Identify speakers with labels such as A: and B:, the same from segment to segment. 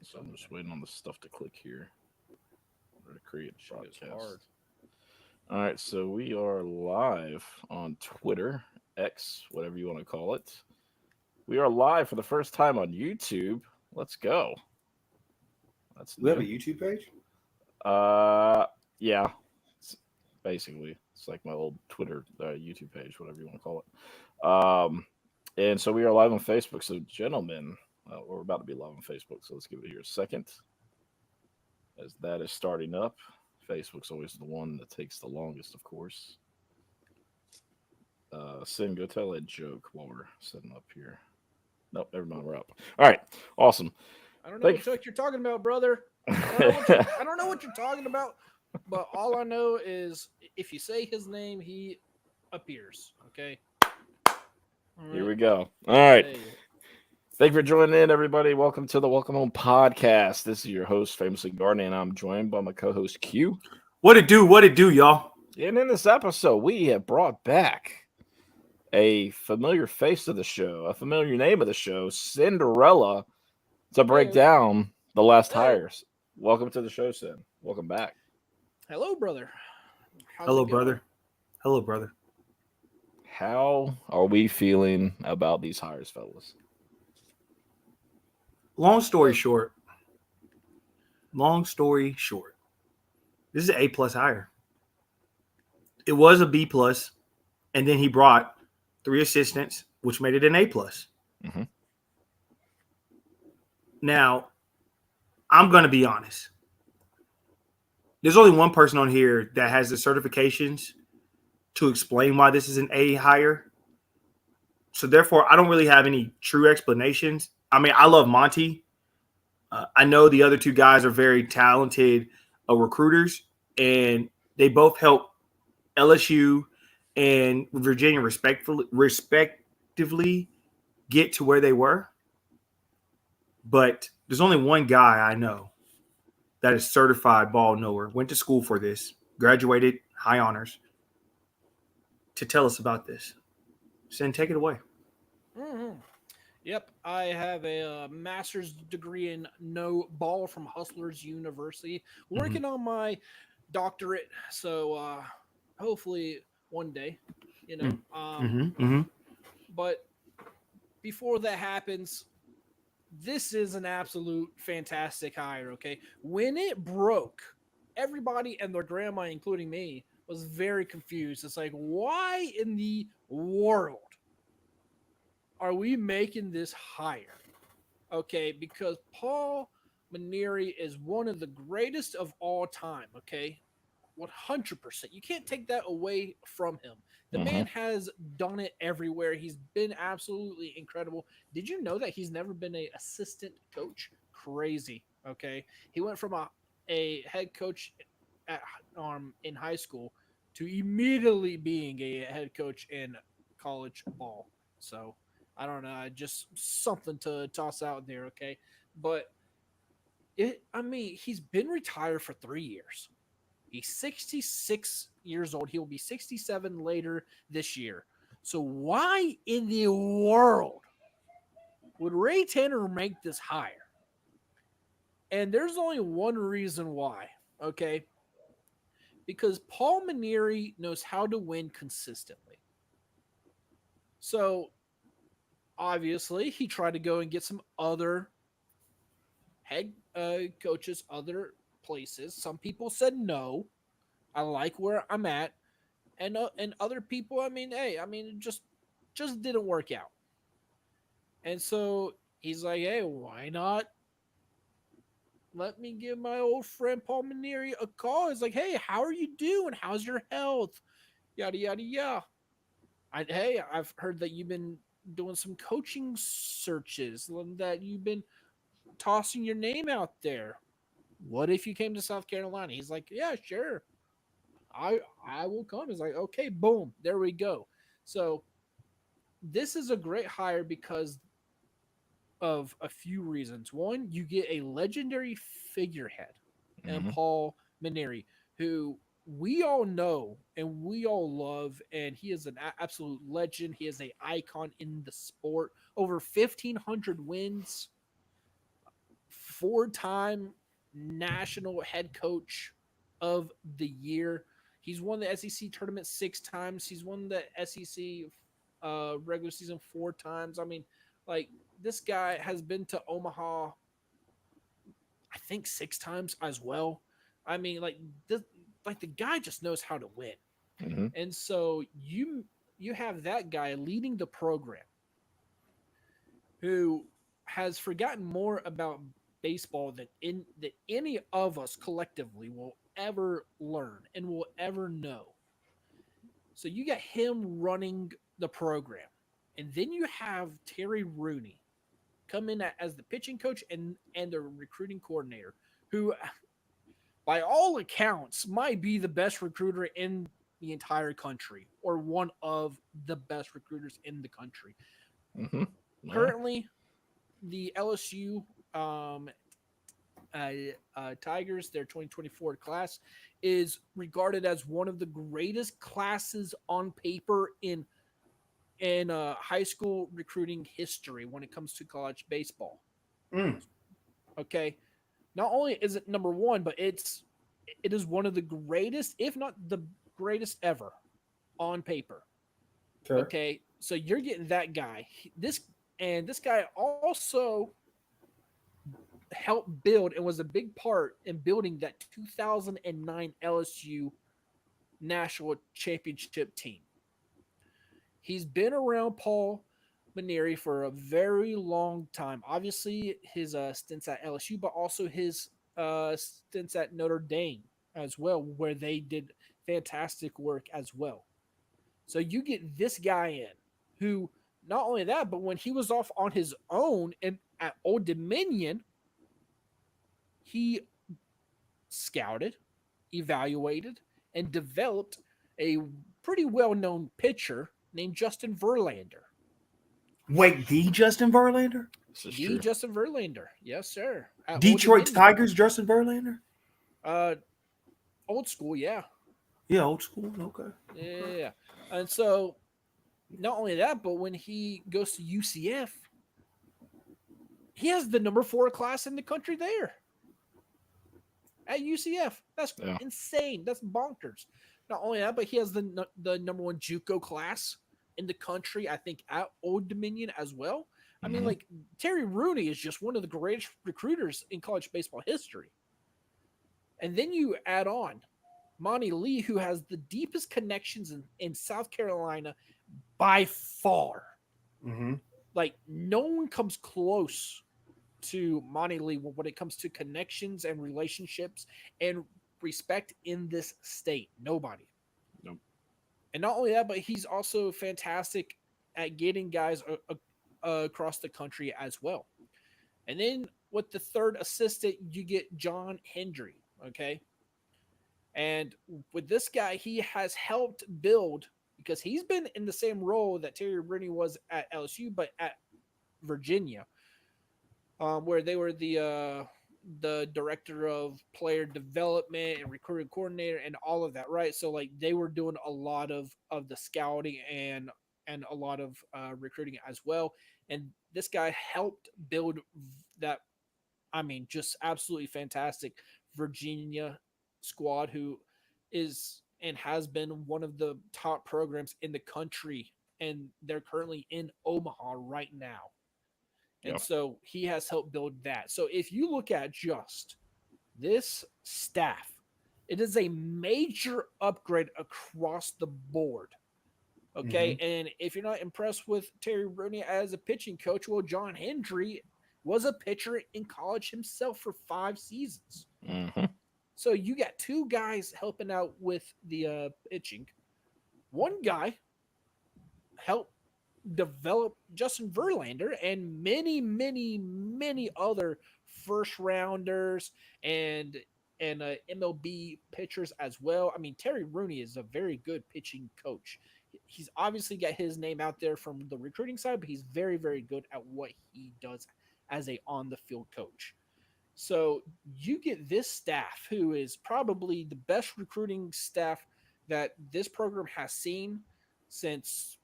A: So I'm just waiting on the stuff to click here. To create a broadcast. All right, so we are live on Twitter, X, whatever you want to call it. We are live for the first time on YouTube. Let's go. That's
B: We have a
A: new.
B: YouTube page?
A: Uh, yeah, it's basically it's like my old Twitter, YouTube page, whatever you want to call it. And so we are live on Facebook. So, gentlemen, we're about to be live on Facebook. So let's give it here a second as that is starting up. Facebook's always the one that takes the longest, of course. Sin, go tell a joke while we're setting up here. Nope, never mind. We're up. All right, awesome.
C: I don't know
A: Thank
C: what joke you're talking about, brother.
A: you.
C: I don't know what you're talking about. But all I know is if you say his name, he appears. Okay. All
A: Here
C: right.
A: we go. All right.
C: Hey.
A: Thank you for joining in, everybody. Welcome to the Welcome Home podcast. This is your host, Famously Garden, and I'm joined by my co-host Q.
B: What it do, y'all?
A: And in this episode, we have brought back a familiar face of the show, a familiar name of the show, Cinderella, to break
C: Hey.
A: down the last
C: Hey.
A: hires. Welcome to the show, Sin. Welcome back.
C: Hello, brother. How's
B: Hello,
C: it going?
B: brother. Hello, brother.
A: How are we feeling about these hires, fellas?
B: Long story short, this is an A+ hire. It was a B+, and then he brought 3 assistants, which made it an A+.
A: Mhm.
B: Now, I'm going to be honest. There's only one person on here that has the certifications to explain why this is an A hire. So therefore, I don't really have any true explanations. I mean, I love Monty. I know the other 2 guys are very talented recruiters, and they both help LSU and Virginia respectively get to where they were. But there's only one guy I know that is certified ball knower, went to school for this, graduated, high honors, to tell us about this. Sin, take it away.
C: Mm-hmm. Yep, I have a master's degree in no ball from Hustlers University. Working on my doctorate, so hopefully one day, you know. But before that happens, this is an absolute fantastic hire. Okay, when it broke, everybody and their grandma, including me, was very confused. It's like, why in the world are we making this hire? Okay, because Paul Maneri is one of the greatest of all time. Okay, 100%. You can't take that away from him. The man has done it everywhere. He's been absolutely incredible. Did you know that he's never been an assistant coach? Crazy. Okay, he went from a head coach at, in high school to immediately being a head coach in college ball. So I don't know, just something to toss out there. Okay, but I mean, he's been retired for 3 years. He's 66 years old. He'll be 67 later this year. So why in the world would Ray Tanner make this hire? And there's only one reason why, okay? Because Paul Maneri knows how to win consistently. So obviously, he tried to go and get some other head coaches, other places. Some people said no. I like where I'm at, and other people, I mean, hey, I mean, it just didn't work out. And so he's like, hey, why not? Let me give my old friend Paul Maneri a call. He's like, hey, how are you doing? How's your health? Yada yada yada. Hey, I've heard that you've been doing some coaching searches, that you've been tossing your name out there. What if you came to South Carolina? He's like, yeah, sure. I will come. He's like, okay, boom, there we go. So this is a great hire because of a few reasons. One, you get a legendary figurehead and Paul Maneri, who we all know and we all love, and he is an absolute legend. He is an icon in the sport. Over 1,500 wins 4-time national head coach of the year. He's won the SEC tournament 6 times. He's won the SEC regular season 4 times. I mean, like, this guy has been to Omaha, I think 6 times as well. I mean, like the guy just knows how to win.
A: Mm-hmm.
C: And so you have that guy leading the program who has forgotten more about baseball than any of us collectively will ever learn and will ever know. So you got him running the program. And then you have Terry Rooney come in as the pitching coach and the recruiting coordinator, who by all accounts might be the best recruiter in the entire country, or one of the best recruiters in the country.
A: Mm-hmm. Yeah.
C: Currently, the LSU Tigers, their 2024 class, is regarded as one of the greatest classes on paper in high school recruiting history when it comes to college baseball.
B: Mm.
C: Okay, not only is it number one, but it is one of the greatest, if not the greatest ever, on paper.
B: Sure.
C: Okay, so you're getting that guy. This guy also helped build and was a big part in building that 2009 LSU national championship team. He's been around Paul Maneri for a very long time. Obviously, his stints at LSU, but also his stints at Notre Dame as well, where they did fantastic work as well. So you get this guy in who, not only that, but when he was off on his own and at Old Dominion, he scouted, evaluated, and developed a pretty well-known pitcher named Justin Verlander.
B: Wait, the Justin Verlander?
A: This is
C: The
A: true.
C: Justin Verlander, yes, sir. At Old
B: Detroit
C: Dominion.
B: Tigers Justin Verlander?
C: Old school, yeah.
B: Yeah, old school. Okay.
C: Yeah. And so, not only that, but when he goes to UCF, he has the number 4 class in the country there. At UCF. That's insane. That's bonkers. Not only that, but he has the number 1 JUCO class in the country, I think, at Old Dominion as well. I mean, like, Terry Rooney is just one of the greatest recruiters in college baseball history. And then you add on Monty Lee, who has the deepest connections in South Carolina by far.
B: Mm-hmm.
C: Like, no one comes close to Monty Lee when it comes to connections and relationships and respect in this state. Nobody.
A: Nope.
C: And not only that, but he's also fantastic at getting guys across the country as well. And then with the third assistant, you get John Hendry. Okay. And with this guy, he has helped build, because he's been in the same role that Terry Rooney was at LSU, but at Virginia, where they were the director of player development and recruiting coordinator and all of that, right? So, like, they were doing a lot of the scouting and a lot of recruiting as well. And this guy helped build that, I mean, just absolutely fantastic Virginia squad, who is and has been one of the top programs in the country, and they're currently in Omaha right now. And so he has helped build that. So if you look at just this staff, it is a major upgrade across the board. Okay. Mm-hmm. And if you're not impressed with Terry Rooney as a pitching coach, well, John Hendry was a pitcher in college himself for 5 seasons.
A: Mm-hmm.
C: So you got 2 guys helping out with the pitching. One guy helped develop Justin Verlander and many, many, many other first rounders and MLB pitchers as well. I mean, Terry Rooney is a very good pitching coach. He's obviously got his name out there from the recruiting side, but he's very, very good at what he does as a on-the-field coach. So you get this staff, who is probably the best recruiting staff that this program has seen since,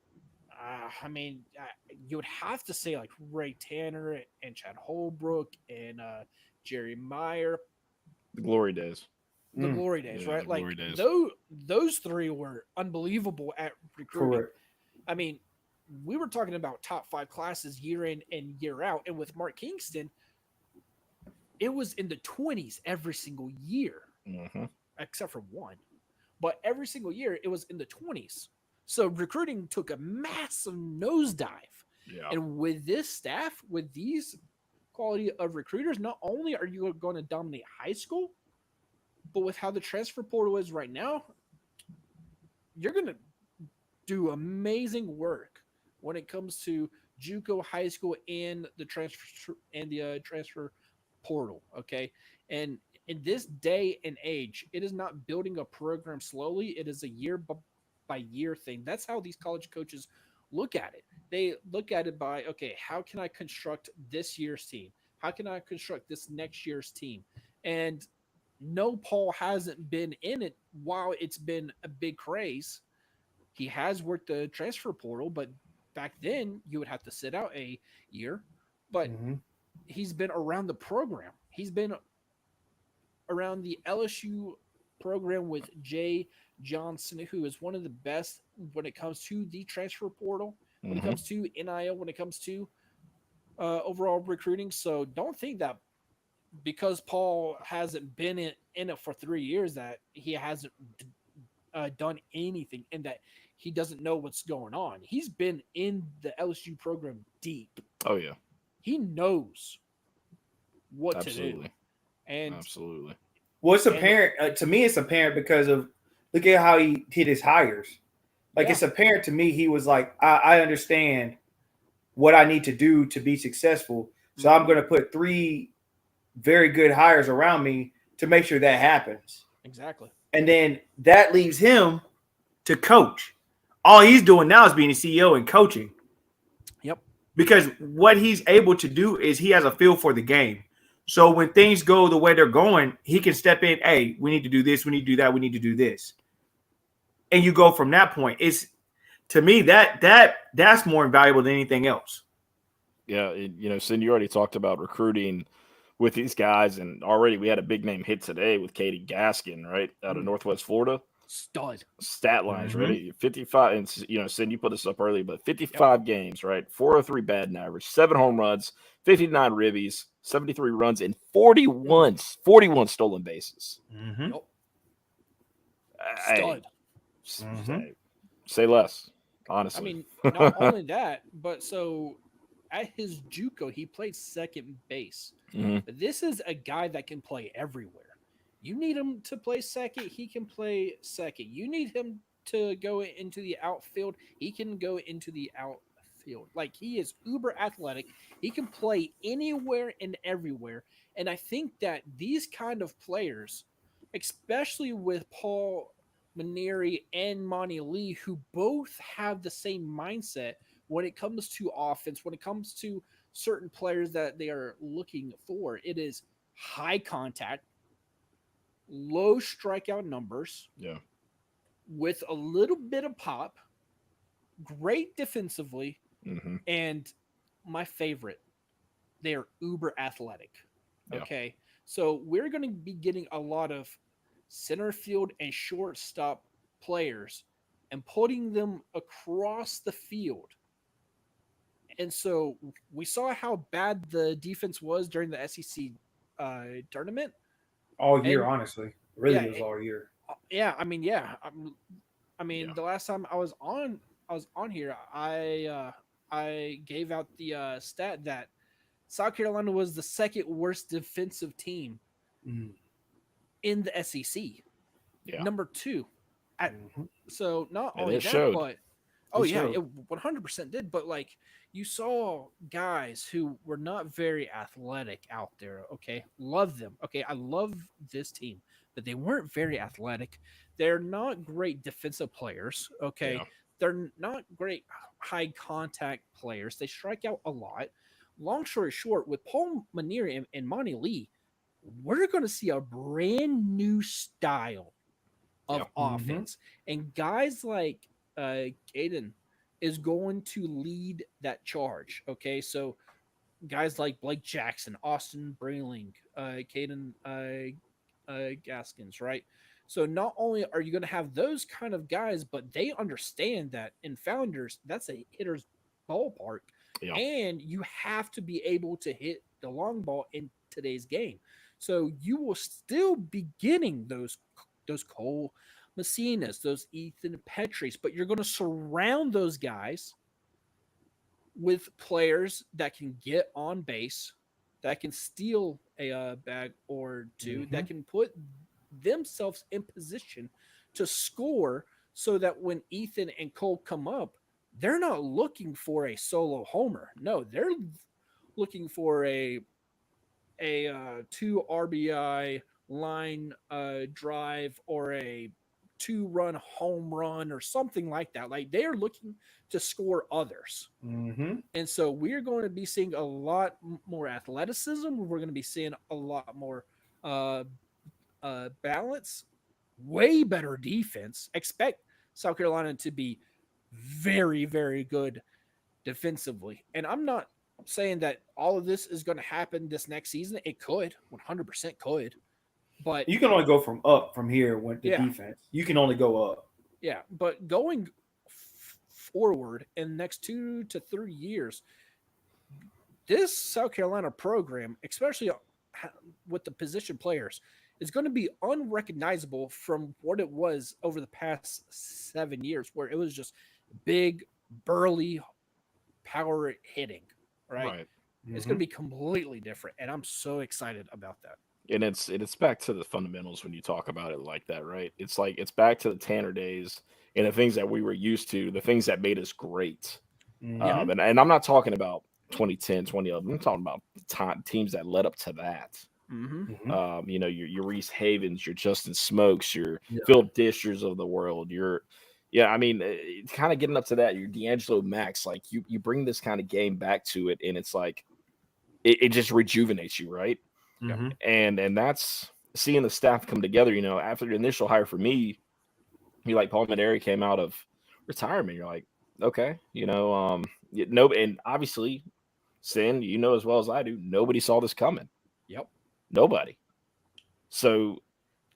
C: you would have to say like Ray Tanner and Chad Holbrook and Jerry Meyer,
A: The glory days.
C: the glory days,
A: Yeah,
C: right?
A: the
C: Like
A: glory days.
C: those three were unbelievable at recruiting.
B: Correct.
C: I mean, we were talking about top 5 classes year in and year out, and with Mark Kingston, it was in the 20s every single year, except for one. But every single year, it was in the 20s. So recruiting took a massive nosedive.
A: Yeah.
C: And with this staff, with these quality of recruiters, not only are you going to dominate high school, but with how the transfer portal is right now, you're going to do amazing work when it comes to JUCO, high school, and the transfer portal. Okay, and in this day and age, it is not building a program slowly; it is a year by year thing. That's how these college coaches look at it. They look at it by, okay, how can I construct this year's team? How can I construct this next year's team? And no, Paul hasn't been in it while it's been a big craze. He has worked the transfer portal, but back then you would have to sit out a year. But he's been around the program. He's been around the LSU program with Jay Johnson, who is one of the best when it comes to the transfer portal, when it comes to NIL, when it comes to overall recruiting. So don't think that because Paul hasn't been in it for 3 years that he hasn't done anything and that he doesn't know what's going on. He's been in the LSU program deep.
A: Oh yeah.
C: He knows what to do.
A: Absolutely.
C: And
A: Absolutely.
B: Well, it's apparent to me. It's apparent because of look at how he did his hires. Like it's apparent to me. He was like, I understand what I need to do to be successful. So I'm going to put 3 very good hires around me to make sure that happens.
C: Exactly.
B: And then that leaves him to coach. All he's doing now is being a CEO and coaching.
C: Yep.
B: Because what he's able to do is he has a feel for the game. So when things go the way they're going, he can step in. Hey, we need to do this. We need to do that. We need to do this. And you go from that point. It's to me that's more invaluable than anything else.
A: Yeah, Cindy, you already talked about recruiting with these guys, and already we had a big name hit today with Katie Gaskin, right, out of Northwest Florida.
C: Stud.
A: Stat lines, ready? 55, and Cindy, you put this up early, but 55 games, right? 403 batting average, 7 home runs, 59 ribbies, 73 runs, and 41 stolen bases.
C: Yep. Stud.
A: Say less, honestly.
C: I mean, not only that, but so at his JUCO, he played second base. But this is a guy that can play everywhere. You need him to play second, he can play second. You need him to go into the outfield, he can go into the outfield. Like, he is uber athletic. He can play anywhere and everywhere. And I think that these kind of players, especially with Paul Maneri and Monty Lee, who both have the same mindset when it comes to offense, when it comes to certain players that they are looking for, it is high contact, low strikeout numbers, with a little bit of pop, great defensively, and my favorite, they are uber athletic. Okay, so we're going to be getting a lot of center field and shortstop players and putting them across the field. And so we saw how bad the defense was during the SEC tournament.
B: All year, honestly. Really was all year.
C: Yeah, I mean, the last time I was on here, I gave out the stat that South Carolina was the second worst defensive team in the SEC.
A: Yeah.
C: Number 2. So not
A: And
C: only
A: it
C: that,
A: showed.
C: but it 100% did. But like, you saw guys who were not very athletic out there. Okay, love them. Okay, I love this team, but they weren't very athletic. They're not great defensive players. Okay, they're not great high contact players. They strike out a lot. Long story short, with Paul Maneri and Monty Lee, we're going to see a brand new style of offense. And guys like Caden is going to lead that charge. Okay, so guys like Blake Jackson, Austin Brayling, Caden Gaskins, right? So not only are you going to have those kind of guys, but they understand that in Founders, that's a hitter's ballpark.
A: Yeah.
C: And you have to be able to hit the long ball in today's game. So you will still be getting those Cole Messinas, those Ethan Petries, but you're going to surround those guys with players that can get on base, that can steal a bag or 2, that can put themselves in position to score, so that when Ethan and Cole come up, they're not looking for a solo homer. No, they're looking for a 2 RBI line drive, or a 2-run home run, or something like that. Like, they are looking to score others. And so we're going to be seeing a lot more athleticism. We're going to be seeing a lot more balance, way better defense. Expect South Carolina to be very, very good defensively. And I'm not saying that all of this is going to happen this next season. It could, 100% could. But
B: you can only go from here with the defense. You can only go up.
C: Yeah, but going forward in the next 2 to 3 years, this South Carolina program, especially with the position players, is going to be unrecognizable from what it was over the past 7 years, where it was just big, burly, power hitting, right? It's going to be completely different, and I'm so excited about that.
A: And it's back to the fundamentals when you talk about it like that, right? It's like it's back to the Tanner days and the things that we were used to, the things that made us great. And I'm not talking about 2010, 2011. I'm talking about teams that led up to that. You know, your Reese Havens, your Justin Smokes, your Phil Dishers of the world, I mean, kind of getting up to that, your D'Angelo Max, like you bring this kind of game back to it, and it's like it just rejuvenates you, right? And that's seeing the staff come together. You know, after the initial hire for me, like Paul Maneri came out of retirement. You're like, okay, you know, and obviously, Sin, you know as well as I do, nobody saw this coming. Nobody. So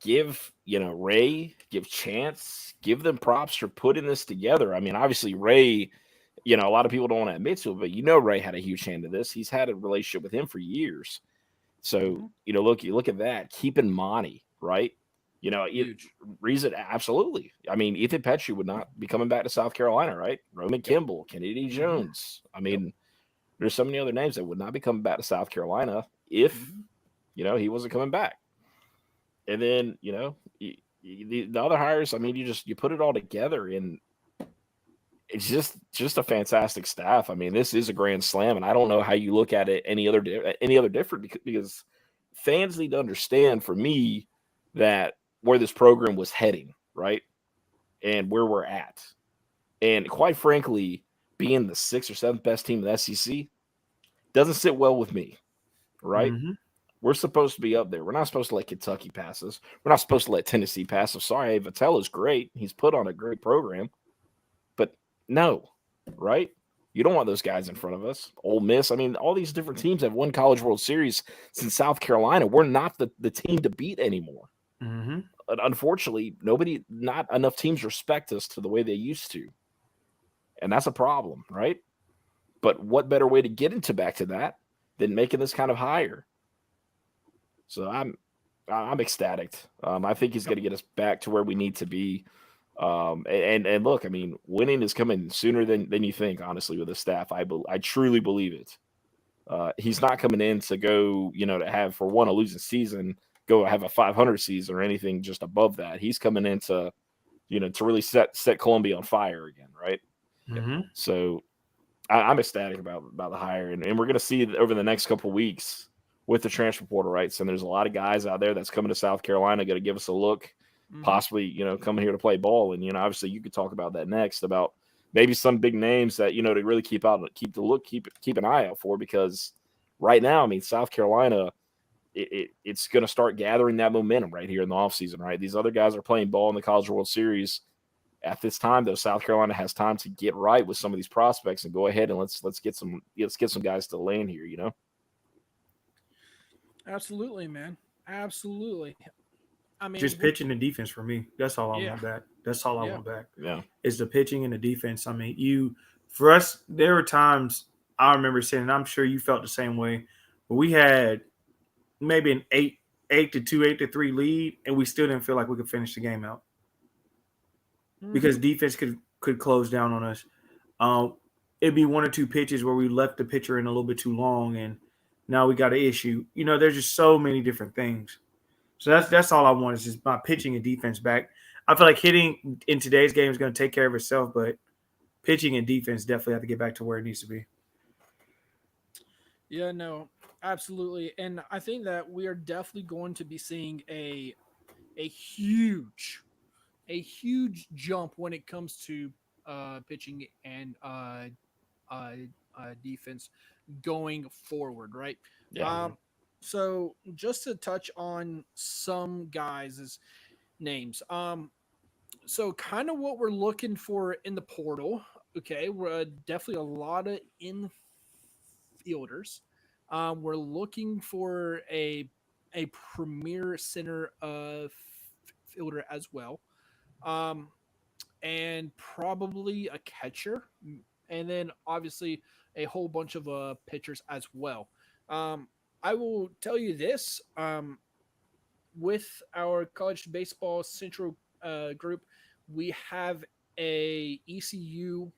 A: give Ray, give Chance, give them props for putting this together. I mean, obviously Ray, a lot of people don't want to admit to it, but Ray had a huge hand in this. He's had a relationship with him for years. So, you look at that. Keeping Monty, right? Reason, absolutely. I mean, Ethan Petrie would not be coming back to South Carolina, right? Roman Kimball, Kennedy Jones. I mean, there's so many other names that would not be coming back to South Carolina if, he wasn't coming back. And then, the other hires, I mean, you put it all together, and it's just a fantastic staff. I mean, this is a grand slam, and I don't know how you look at it any other different, because fans need to understand, for me, that where this program was heading, right, and where we're at, and quite frankly, being the 6th or 7th best team in the SEC doesn't sit well with me, right? We're supposed to be up there. We're not supposed to let Kentucky pass us. We're not supposed to let Tennessee pass us. Sorry, Vitello's great. He's put on a great program. But no, right? You don't want those guys in front of us. Ole Miss. I mean, all these different teams have won College World Series since South Carolina. We're not the team to beat anymore. Unfortunately, not enough teams respect us to the way they used to. And that's a problem, right? But what better way to get back to that than making this kind of hire? So I'm ecstatic. I think he's going to get us back to where we need to be. And look, I mean, winning is coming sooner than you think, honestly, with the staff. I truly believe it. He's not coming in to go, to have, for one, a losing season, go have a 500 season or anything just above that. He's coming in to really set Columbia on fire again, right? So I'm ecstatic about the hire, and we're going to see over the next couple of weeks with the transfer portal, right? So there's a lot of guys out there that's coming to South Carolina, going to give us a look, possibly, coming here to play ball. And, obviously you could talk about that next, about maybe some big names that, to really keep an eye out for, because right now, I mean, South Carolina, it's going to start gathering that momentum right here in the offseason, right? These other guys are playing ball in the College World Series. At this time, though, South Carolina has time to get right with some of these prospects and go ahead and let's get some guys to land here,
C: Absolutely, man. Absolutely. I mean,
B: Just pitching and defense for me. That's all I
C: yeah,
B: want back. That's all I
C: yeah.
B: want back.
A: Yeah.
B: Is the pitching and the defense. I mean, for us, there were times I remember saying, and I'm sure you felt the same way, but we had maybe an 8-2, 8-3 lead, and we still didn't feel like we could finish the game out because
C: Hmm.
B: defense could close down on us. Um, it'd be one or two pitches where we left the pitcher in a little bit too long, and now we got an issue. There's just so many different things. So that's all I want is just my pitching and defense back. I feel like hitting in today's game is going to take care of itself, but pitching and defense definitely have to get back to where it needs to be.
C: Yeah, no, absolutely. And I think that we are definitely going to be seeing a huge a huge jump when it comes to pitching and uh, defense going forward, right?
A: Yeah.
C: Um, so just to touch on some guys' names, so kind of what we're looking for in the portal. Okay, we're definitely a lot of infielders. We're looking for a premier center fielder as well. Um, and probably a catcher, and then obviously a whole bunch of pitchers as well. Um, I will tell you this: with our college baseball central group, we have a ECU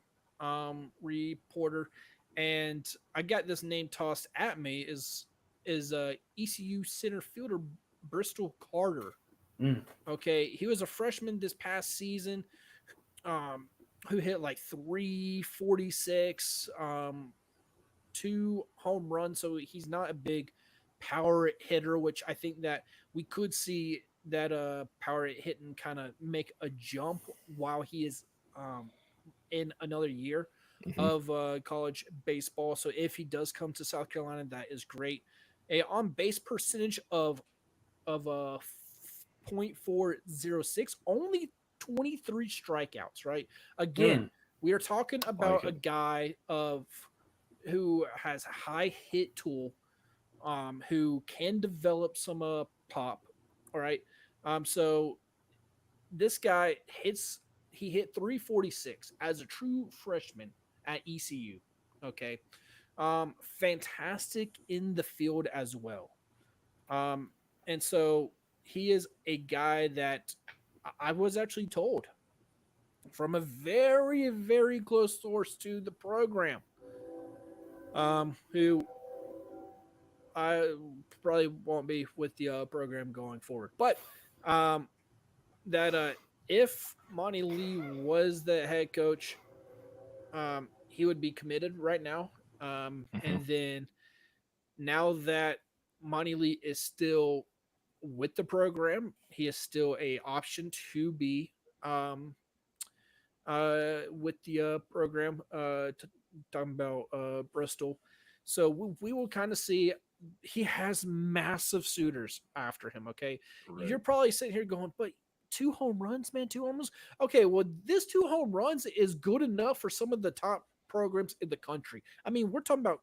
C: reporter, and I got this name tossed at me is ECU center fielder Bristol Carter.
B: Mm.
C: Okay, he was a freshman this past season, um, who hit like 346, 2 home runs. So he's not a big power hitter, which I think that we could see that power hitting kind of make a jump while he is in another year
A: Hmm.
C: of college baseball. So if he does come to South Carolina, that is great. A on base percentage of 0.406, only 23 strikeouts, right? Again,
B: Mm.
C: we are talking
A: Like
C: about a
A: it.
C: guy of who has high hit tool, who can develop some pop. All right. So this guy he hit 346 as a true freshman at ECU. Okay. Fantastic in the field as well. Um, and so he is a guy that I was actually told from a very, very close source to the program, who I probably won't be with the program going forward. But um, that if Monty Lee was the head coach, he would be committed right now.
A: Hmm.
C: And then now that Monty Lee is still with the program, he is still a option to be um, with the program. Talking about Bristol, so we will kind of see. He has massive suitors after him. Okay,
A: Right.
C: you're probably sitting here going, but 2 home runs, man, 2 home runs. Okay, well, this 2 home runs is good enough for some of the top programs in the country. I mean, we're talking about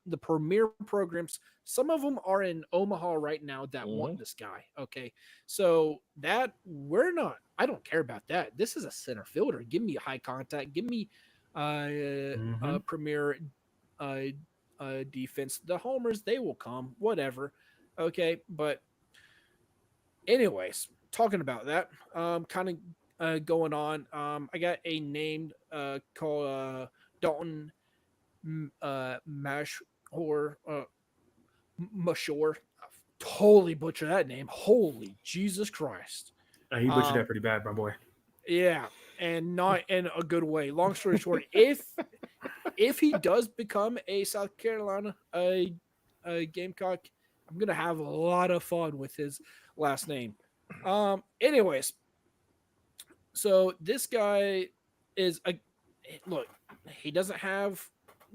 C: the premier programs. Some of them are in Omaha right now that
A: Hmm.
C: want this guy. Okay. So that we're not, I don't care about that. This is a center fielder. Give me high contact. Give me
B: Mm-hmm.
C: premier uh, defense. The homers, they will come, whatever. Okay. But, anyways, talking about that, kind of going on. I got a name called Dalton Mash or Mashore. Totally butcher that name. Holy Jesus Christ.
B: He butchered that
C: Um,
B: pretty bad, my boy.
C: yeah, and not in a good way. Long story short, if he does become a South Carolina a Gamecock, I'm gonna have a lot of fun with his last name. Anyways, so this guy is a look. He doesn't have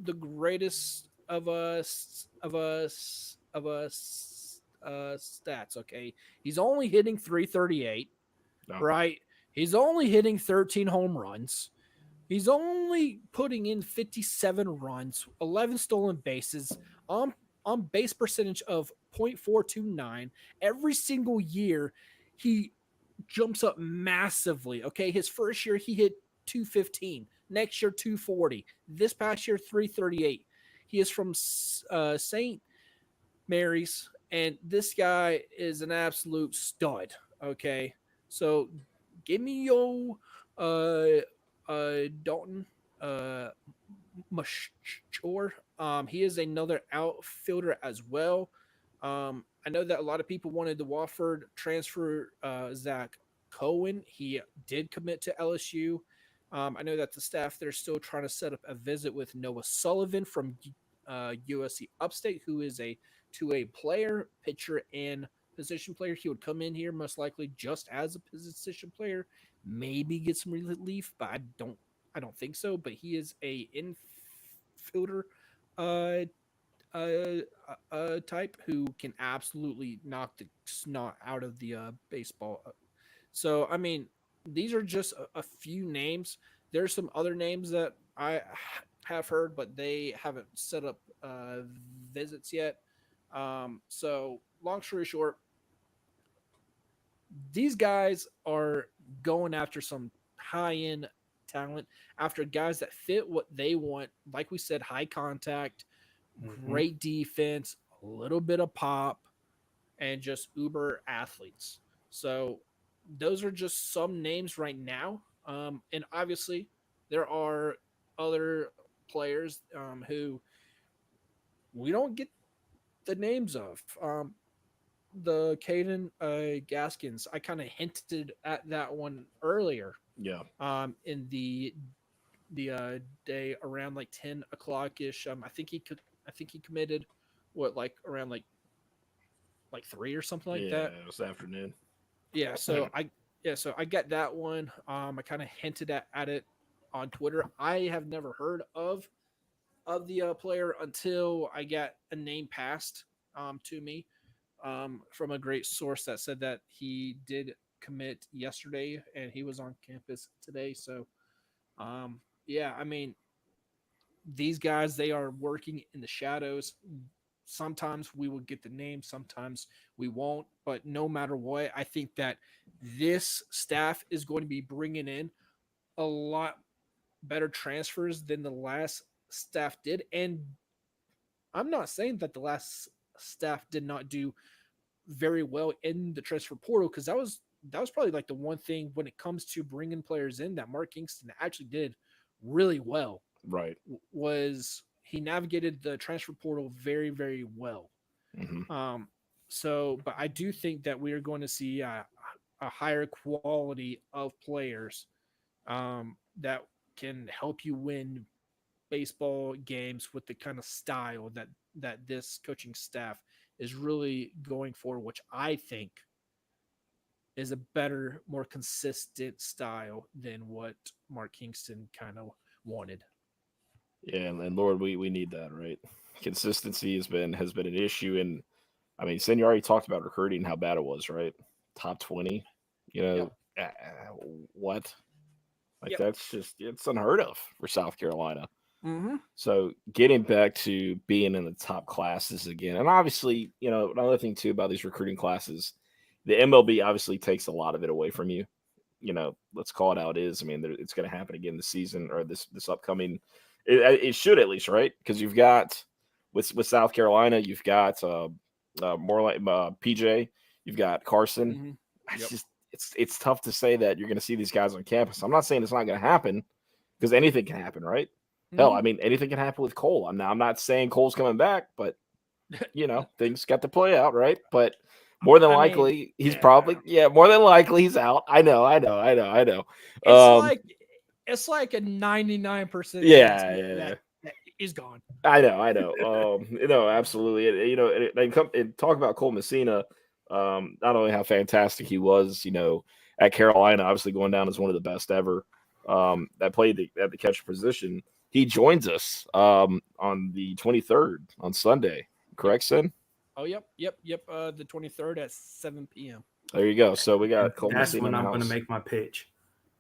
C: the greatest of us stats. Okay, he's only hitting 338.
A: No.
C: Right, he's only hitting 13 home runs. He's only putting in 57 runs, 11 stolen bases, on on base percentage of .429 every single year. He jumps up massively. Okay, his first year he hit 215. Next year 240. This past year 338. He is from St. Mary's, and this guy is an absolute stud. Okay, so give me your Dalton Mashore. He is another outfielder as well. I know that a lot of people wanted the Wofford transfer Zach Cohen. He did commit to LSU. I know that the staff they're still trying to set up a visit with Noah Sullivan from USC Upstate, who is a 2A player, pitcher, and position player. He would come in here most likely just as a position player, maybe get some relief, but I don't think so. But he is a infielder type who can absolutely knock the snot out of the baseball. So I mean, these are just a few names. There's some other names that I have heard, but they haven't set up visits yet. So long story short, these guys are going after some high-end talent, after guys that fit what they want. Like we said, high contact, great defense, a little bit of pop, and just uber athletes. So those are just some names right now. And obviously, there are other players who we don't get the names of. The Caden Gaskins, I kind of hinted at that one earlier.
A: Yeah.
C: In the day around like 10 o'clock ish. I think he committed like around like 3 or something like that.
A: Yeah, it was afternoon.
C: Yeah, so I got that one. I kind of hinted at it on Twitter. I have never heard of the player until I got a name passed to me from a great source that said that he did commit yesterday and he was on campus today. So, yeah, I mean, these guys, they are working in the shadows. Sometimes we will get the name, sometimes we won't. But no matter what, I think that this staff is going to be bringing in a lot better transfers than the last staff did. And I'm not saying that the last staff did not do very well in the transfer portal, because that was probably like the one thing when it comes to bringing players in that Mark Kingston actually did really well.
A: Right.
C: Was he navigated the transfer portal very, very well.
A: Mm-hmm.
C: So, but I do think that we are going to see a higher quality of players that can help you win baseball games with the kind of style that this coaching staff is really going for, which I think is a better, more consistent style than what Mark Kingston kind of wanted.
A: Yeah, and Lord, we need that, right? Consistency has been an issue, and I mean, Sen, you already talked about recruiting, how bad it was, right? Top 20, you know, what? Like that's just it's unheard of for South Carolina.
C: Mm-hmm.
A: So getting back to being in the top classes again, and obviously, you know, another thing too about these recruiting classes, the MLB obviously takes a lot of it away from you. You know, let's call it how it is. I mean, it's going to happen again this season or this upcoming. It should at least, right? Because you've got with South Carolina, you've got more like PJ, you've got Carson.
C: Mm-hmm.
A: It's just it's tough to say that you're going to see these guys on campus. I'm not saying it's not going to happen, because anything can happen, right?
C: Mm-hmm.
A: Hell, I mean, anything can happen with Cole. I'm not saying Cole's coming back, but you know, things got to play out, right? But more than likely, he's probably more than likely he's out. I know.
C: It's like a 99%
A: yeah.
C: that is gone.
A: I know. You know, absolutely. You know, and talk about Cole Messina. Not only how fantastic he was, you know, at Carolina, obviously going down as one of the best ever. That played at the catcher position. He joins us on the 23rd on Sunday. Correct, Sin?
C: Oh, yep. The 23rd at 7 p.m.
A: There you go. So we got Cole
B: That's
A: Messina
B: when
A: in the
B: I'm going to
A: house.
B: make my pitch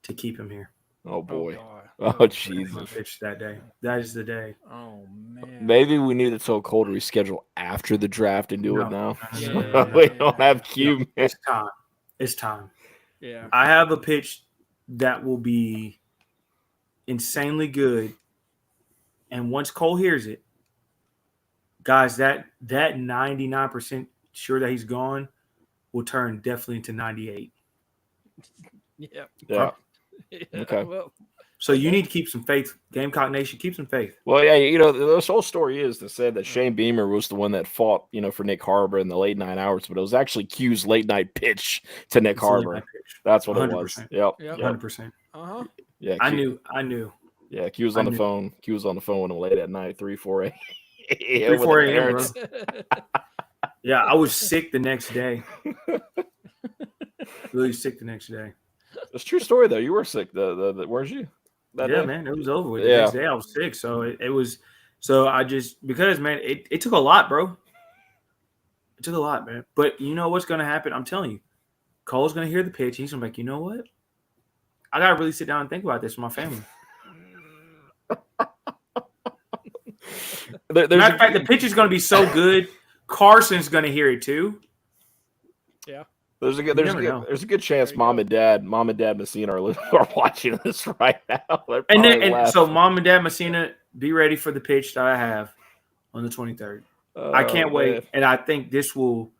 B: to keep him here.
A: Oh boy.
C: Oh, God.
A: Oh,
B: My
A: Jesus.
B: pitch that day. That is the day.
C: Oh man.
A: Maybe we need to tell Cole to reschedule after the draft and do it now.
C: Yeah.
A: We don't have Q, man.
B: It's time. It's time.
C: Yeah.
B: I have a pitch that will be insanely good. And once Cole hears it, guys, that 99% sure that he's gone will turn definitely into 98.
C: Yep.
A: Yeah.
C: Yeah.
A: Okay.
C: Well,
B: So you need to keep some faith. Gamecock Nation, keep some faith.
A: Well, yeah, this whole story is that said that Shane Beamer was the one that fought, for Nick Harbor in the late 9 hours, but it was actually Q's late night pitch to Nick
B: It's a late
A: Harbor.
B: night pitch.
A: That's what it was.
B: 100%.
A: Yep.
C: Yep.
B: 100%.
C: uh-huh.
A: Yeah.
B: I
A: Q,
B: knew.
A: Yeah, Q was on the phone. Q was on the phone with him late at night, 3, 4 a.m.
B: 3, 4 a.m.,
A: parents.
B: Yeah, I was sick the next day. Really sick the next day.
A: It's a true story though. You were sick. Where's you? That
B: Yeah,
A: day?
B: man, it was over with. The
A: Yeah.
B: next day I was sick, so it was. So I just because man, it took a lot, bro. It took a lot, man. But you know what's gonna happen? I'm telling you, Cole's gonna hear the pitch. He's gonna be like, you know what? I gotta really sit down and think about this with my family. Matter of fact, the pitch is gonna be so good. Carson's gonna hear it too.
C: Yeah.
A: There's a good chance
C: There you
A: mom
C: go.
A: and dad Messina are watching this right now. They're
B: And
A: probably
B: then so
A: laughing.
B: mom and dad Messina, be ready for the pitch that I have on the 23rd. I can't wait,
A: man.
B: and I think this will,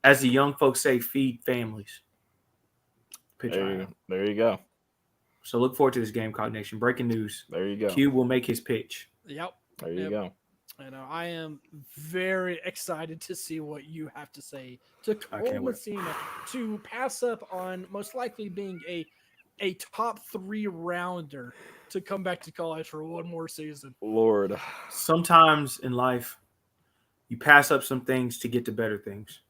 B: as the young folks say, feed families. Pitch I have.
A: There you go.
B: So look forward to this Gamecock Nation. Breaking news:
A: There you go.
B: Q will make his pitch.
C: Yep.
A: There you
C: Yep.
A: go.
C: I am very excited to see what you have to say to
B: I
C: Cole
B: can't wait.
C: Messina to pass up on most likely being a top 3 rounder to come back to college for one more season.
A: Lord.
B: Sometimes in life, you pass up some things to get to better things.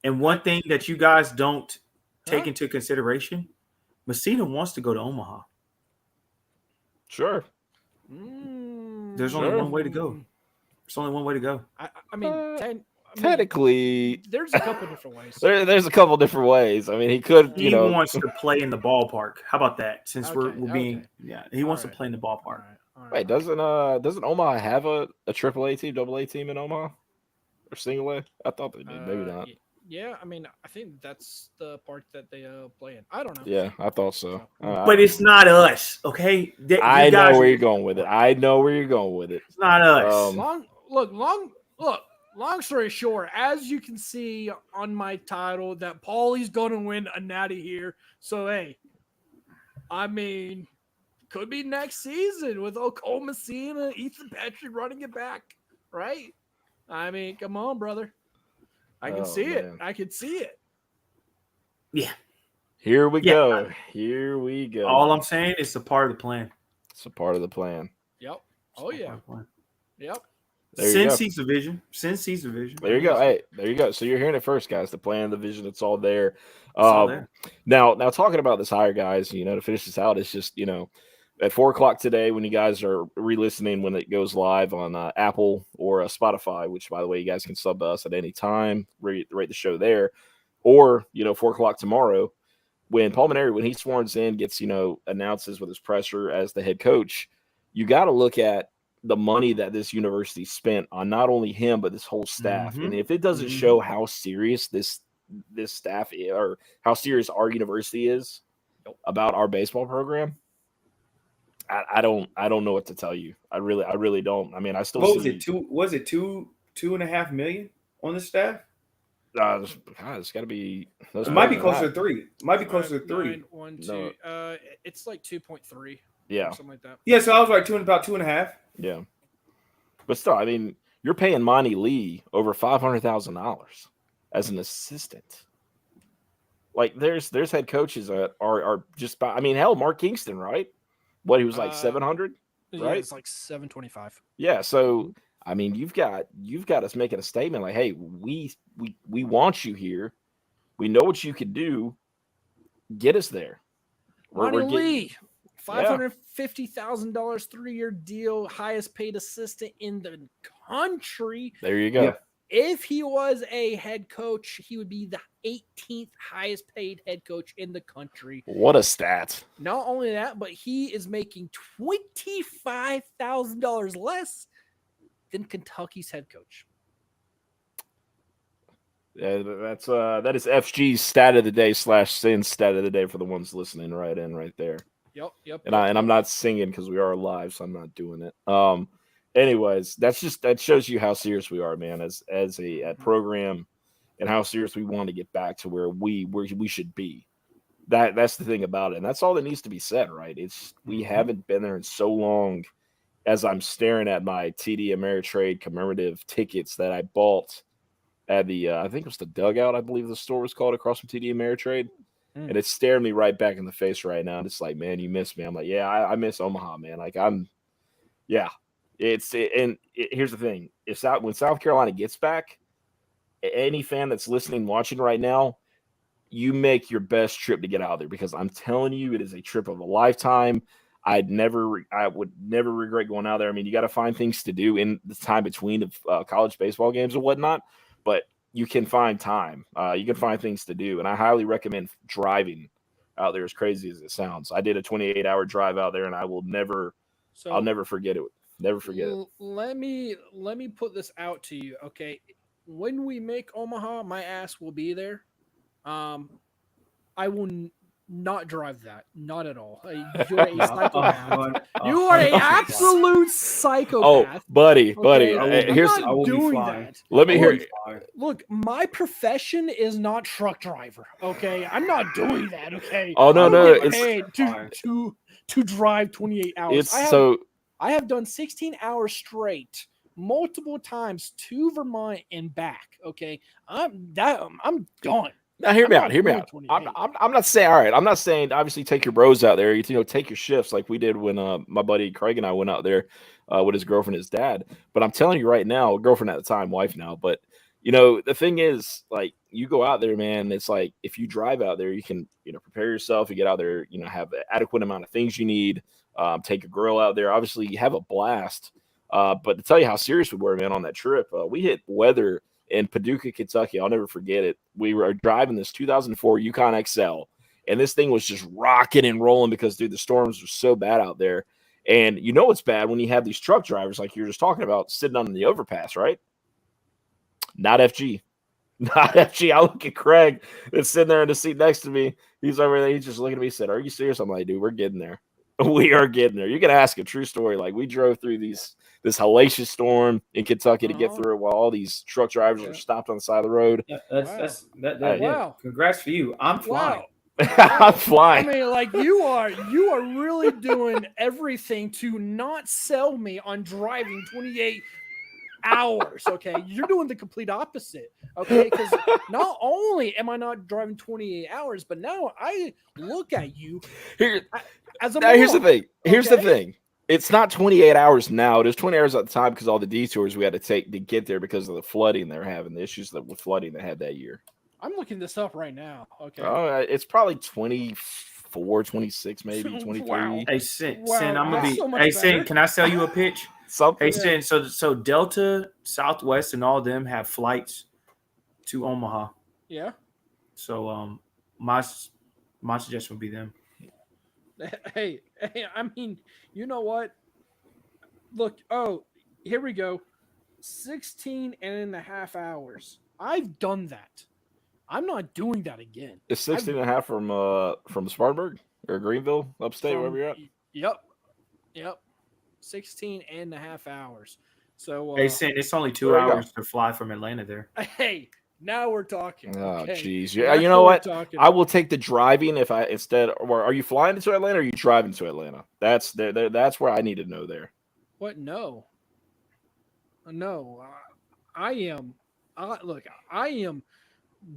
B: And one thing that you guys don't take
C: Huh?
B: into consideration, Messina wants to go to Omaha.
A: Sure.
B: There's only
A: Sure.
B: one way to go. There's only one way to go.
C: I mean,
A: Technically,
C: there's a couple different ways.
A: there's a couple different ways. I mean, he could,
B: He wants to play in the ballpark. How about that? Since we're being, he wants to
C: Alright.
B: play in the ballpark.
C: All right.
A: Wait, doesn't Omaha have a AAA team, AA team in Omaha, or single A? I thought they did. Maybe not.
C: Yeah, I mean, I think that's the part that they play in. I don't know.
A: Yeah, I thought so.
B: But it's not us, okay?
A: I know where you're going with it. I know where you're going with it.
B: It's not us.
C: Long story short, as you can see on my title, that Paulie's going to win a natty here. So, hey, I mean, could be next season with Cole Messina, Ethan Patrick running it back, right? I mean, come on, brother. I can see it. I can see it.
B: Yeah.
A: Here we go. Here we go.
B: All I'm saying is a part of the plan.
A: It's a part of the plan.
C: Yep. Oh, yeah. Yep.
B: Sin sees the vision. Sin sees the vision.
A: There you go. Hey, there you go. So you're hearing it first, guys. The plan, the vision, it's all there.
B: It's all there.
A: Now talking about this hire, guys, to finish this out, it's just, at 4:00 today, when you guys are re-listening, when it goes live on Apple or Spotify, which, by the way, you guys can sub us at any time, rate the show there, or 4:00 tomorrow, when Paul Maneri, when he swarms in, gets announces with his presser as the head coach, you got to look at the money that this university spent on not only him but this whole staff, and if it doesn't show how serious this staff is, or how serious our university is about our baseball program, I don't know what to tell you. I really don't. I mean, I still
B: was it 2.5 million on the staff?
A: It's got to be.
B: It might be closer to 3. It might be closer to 3.
C: 9, 1, 2.
A: No.
C: It's like 2.3.
A: Yeah,
C: something like that.
B: Yeah, so I was like about 2.5.
A: Yeah, but still, I mean, you're paying Monty Lee over $500,000 as an assistant. Like, there's head coaches that are just. I mean, hell, Mark Kingston, right? What, he was like 700,
C: yeah,
A: right?
C: It's like 725.
A: Yeah, so I mean, you've got us making a statement like, hey, we want you here. We know what you could do. Get us there.
C: Monty Lee, $550,000 3-year deal, highest paid assistant in the country.
A: There you go.
C: If he was a head coach, he would be the 18th highest paid head coach in the country.
A: What a stat.
C: Not only that, but he is making $25,000 less than Kentucky's head coach.
A: Yeah, that is FG's stat of the day / Sin stat of the day for the ones listening right there.
C: Yep.
A: And I'm not singing because we are live, so I'm not doing it. Anyways, that shows you how serious we are, man, as a program, and how serious we want to get back to where we should be. That's the thing about it, and that's all that needs to be said, right? It's we haven't been there in so long. As I'm staring at my TD Ameritrade commemorative tickets that I bought at the I think it was the Dugout, I believe the store was called, across from TD Ameritrade. And it's staring me right back in the face right now. And it's like, man, you miss me. I'm like, yeah, I miss Omaha, man. Like here's the thing. When South Carolina gets back, any fan that's listening, watching right now, you make your best trip to get out there, because I'm telling you, it is a trip of a lifetime. I would never regret going out there. I mean, you got to find things to do in the time between the college baseball games and whatnot, but you can find time. You can find things to do, and I highly recommend driving out there, as crazy as it sounds. I did a 28-hour drive out there, and I'll never forget it. Never forget it.
C: Let me put this out to you, okay? When we make Omaha, my ass will be there. I will not drive that, not at all. You're a psychopath. You are an absolute psychopath.
A: Oh, buddy.
C: Here's I'm not doing that.
A: Let me hear.
C: Look, my profession is not truck driver. Okay, I'm not doing that. Okay.
A: Oh no,
C: it's paid to drive 28 hours. I have done 16 hours straight, multiple times to Vermont and back. Okay, I'm done.
A: Now hear me out. I'm not saying, all right, I'm not saying obviously take your bros out there, take your shifts like we did when my buddy Craig and I went out there with his girlfriend and his dad. But I'm telling you right now, girlfriend at the time, wife now, but the thing is, like, you go out there, man, it's like if you drive out there, you can, prepare yourself, you get out there, have an adequate amount of things you need, take a grill out there, obviously you have a blast. But to tell you how serious we were, man, on that trip, we hit weather in Paducah, Kentucky. I'll never forget it. We were driving this 2004 Yukon XL, and this thing was just rocking and rolling because, dude, the storms were so bad out there. And it's bad when you have these truck drivers like you were just talking about sitting on the overpass, right? Not FG. Not FG. I look at Craig that's sitting there in the seat next to me. He's over there. He's just looking at me. He said, "Are you serious?" I'm like, "Dude, we're getting there. We are getting there." You can ask a true story. Like, we drove through this hellacious storm in Kentucky to get through it while all these truck drivers are stopped on the side of the road.
D: Yeah, wow. Congrats for you. I'm flying.
C: Wow.
A: I'm flying.
C: I mean, like, you are really doing everything to not sell me on driving 28 hours. Okay, you're doing the complete opposite. Okay, because not only am I not driving 28 hours, but now I look at you as a.
A: Now, here's the thing. Here's the thing. It's not 28 hours now. It was 20 hours at the time because all the detours we had to take to get there because of the flooding they're having, the issues with flooding they had that year.
C: I'm looking this up right now. Okay.
A: It's probably 24, 26, maybe 23.
B: Wow. Hey, Sin,
C: Wow.
B: I'm gonna be.
C: So much
B: Hey,
C: better.
B: Sin, can I sell you a pitch?
A: Something.
B: Hey, Sin, so Delta, Southwest, and all of them have flights to Omaha.
C: Yeah.
B: So my suggestion would be them.
C: Hey, I mean, you know what? Look, here we go. 16 and a half hours. I've done that. I'm not doing that again.
A: It's 16 and a half from Spartanburg or Greenville, upstate, wherever you're at.
C: Yep. 16 and a half hours. So
B: Hey, Sin, it's only 2 hours to fly from Atlanta there.
C: Hey, now we're talking.
A: Oh,
C: okay.
A: jeez. Yeah, you know what? I will take the driving if I instead. Or are you flying to Atlanta or are you driving to Atlanta? That's where I need to know there.
C: What? No. I am. Look, I am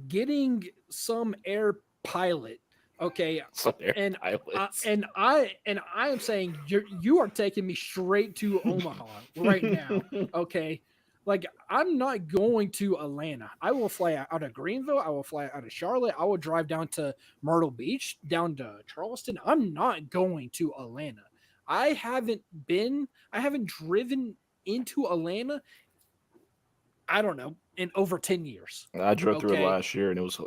C: getting some air pilot. Okay, and I am saying you are taking me straight to Omaha right now. Okay, like, I'm not going to Atlanta. I will fly out of Greenville. I will fly out of Charlotte. I will drive down to Myrtle Beach, down to Charleston. I'm not going to Atlanta. I haven't driven into Atlanta. I don't know, in over 10 years.
A: I drove through it last year, and it was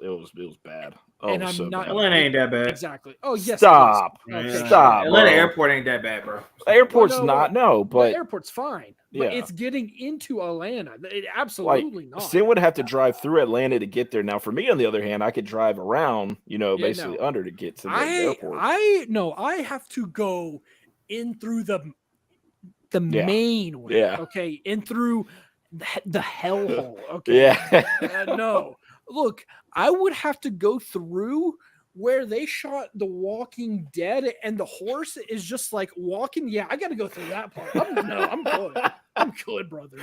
A: bad. Oh,
C: and
A: it was
C: I'm
A: so
C: not.
A: bad.
B: Atlanta ain't that bad.
C: Exactly. Oh yes.
A: Stop.
C: Okay.
A: Stop.
B: Atlanta
A: bro.
B: airport ain't that bad, bro.
A: The airport's but
C: the airport's fine. But
A: yeah.
C: it's getting into Atlanta. It absolutely not.
A: Sin would have to drive through Atlanta to get there. Now, for me, on the other hand, I could drive around, basically under to get to the airport.
C: I have to go in through the main way.
A: Yeah.
C: Okay. In through the hellhole. Okay.
A: Yeah.
C: No. Look, I would have to go through where they shot The Walking Dead, and the horse is just like walking. Yeah, I got to go through that part. I'm good. I'm good, brother.